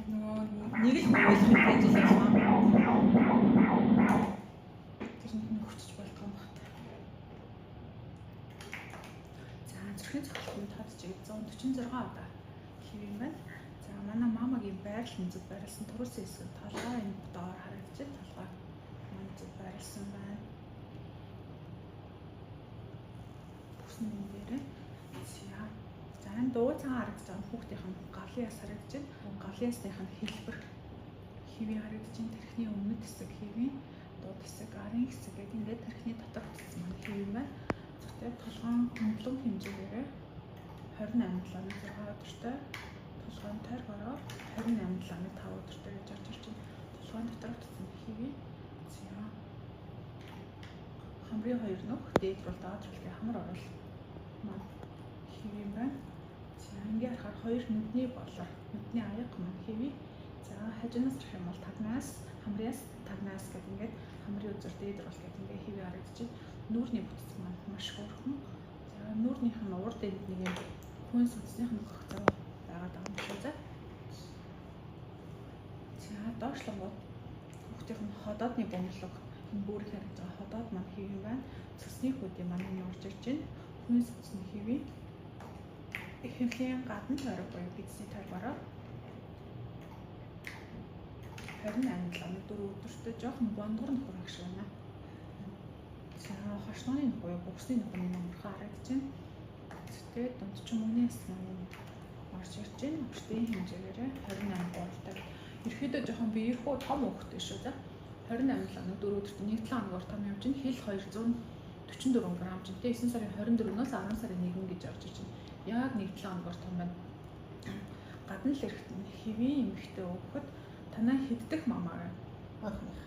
нөгөө нэг л ойлгох гэж байна. Тэр нь хүчиж болтгоо багт. За зүрхийн цогцлолтод татчих 146 удаа хийв юм байна. За манай мамагийн байрал зүг байрлсан төрөөс хэсэг толгой энэ доор харагдчих толгой маань зүг байрлсан байна. Бүсний дээрээ за энэ дуу цагаан харагдаж байгаа хүүхдийнх нь галын яс харагдаж байна. Галын ясных нь хэлбэр хивээ харагдаж байна. Тэрхний өмнөд хэсэг хивээ, доод хэсэг, арын хэсэг гэдэг ингээд тэрхний дотор хэсэг маань хивээ юм байна. Зөвхөн толгойн хөндлөн хэмжээгээрээ 28 км 6 өдөртэй толгойн тойр бороо 28 км 5 өдөртэй гэж орж ирж байна. Толгойн дотор хэсэг хивээ. За хамрын хоёр нүх дээд рүү доод рүү хамар орол маань хивээ юм байна. Ингээ харахаар хоёр нүдний болор нүдний аяг маань хэвээ. За хажуунаас харах юм бол тагнаас хамрыас тагнаас гэдэг ингээд хамрын үзэр дээд рүү гэдэг ингээ хэвээ харагдаж байна. Нүүрний бүтц маань маш хөөрхөн. За нүүрнийх нь урд энд нэг юм хүн сүнсних нь гөх зав байгаа даа юм шиг. За доошлогод хүүхдийн нь ходоодны бомлог энэ бүрийг харагдаж байгаа ходоод маань хэвээ юм байна. Цэсний хөдөө маань энэ орж ирж байна. Хүн сүнсний хэвээ. Эхлэлийн гадна тойрог буюу бидсний тойр бороо 28 км 4 өдөртөө жоохон бондгор нөхөр агш байна. За хошнооны нөх буюу бүгсний нөх нь мөрхөө харагдаж байна. Тэгээд дундчин мөний яс маань орж ирж байна. Өчтийн хэмжээгээр 28 гуйтай. Ерөөдөө жоохон биерхүү том хөвгтэй шүү дээ. 28 км 4 өдөртөө 1 хоногор том явж байна. Хил 244 грамм ч гэдэг 9 сарын 24-өөс 10 сарын 1 гэж орж ирж байна. Яг 1 хоногор том байна. Гадна л эрэхт хэвийн эмэгтэй өгөхөд танаа хэддэх мамаа анхных.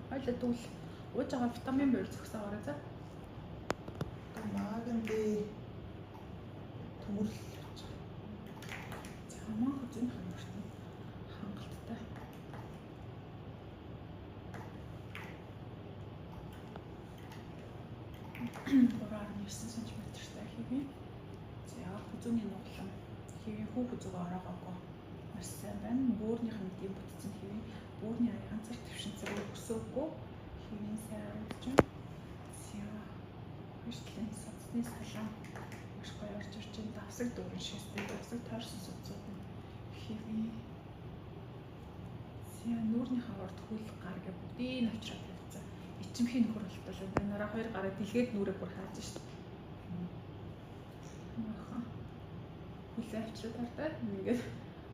Хоёлаа дүүл ууж байгаа витамин бор зөксөө ороо за. Магийн дээр төмөрлөж. За маа хөзөн хангалттай. Хангалттай. Бороо 9 см-тай хэвээ. За хөзөөний нуглан хэвээ хүүхэд зүгөө ороогоогүй. Маш сайн байна. Бөөрнийх нь дэм бүтцэн хэвээ. Бөөрний аяг ганцаар твшинцэг өсөөгүй. Хэвийн сайн харагдаж байна. Хөртлийн судасны салаа маш гоё орж ирж байна. Давсаг дөрөн шээстэй давсаг тойрсон судсууд нь хэвээ. Нүүрнийхээ урд хөл гар гэ бүгдийг авчраад тавьсан. Ичимхийн нөхөр болтол энэ нараа хоёр гараа дэлгээд нүрээ бүр хааж шít. Хүлээ авчраад тартаа ингээд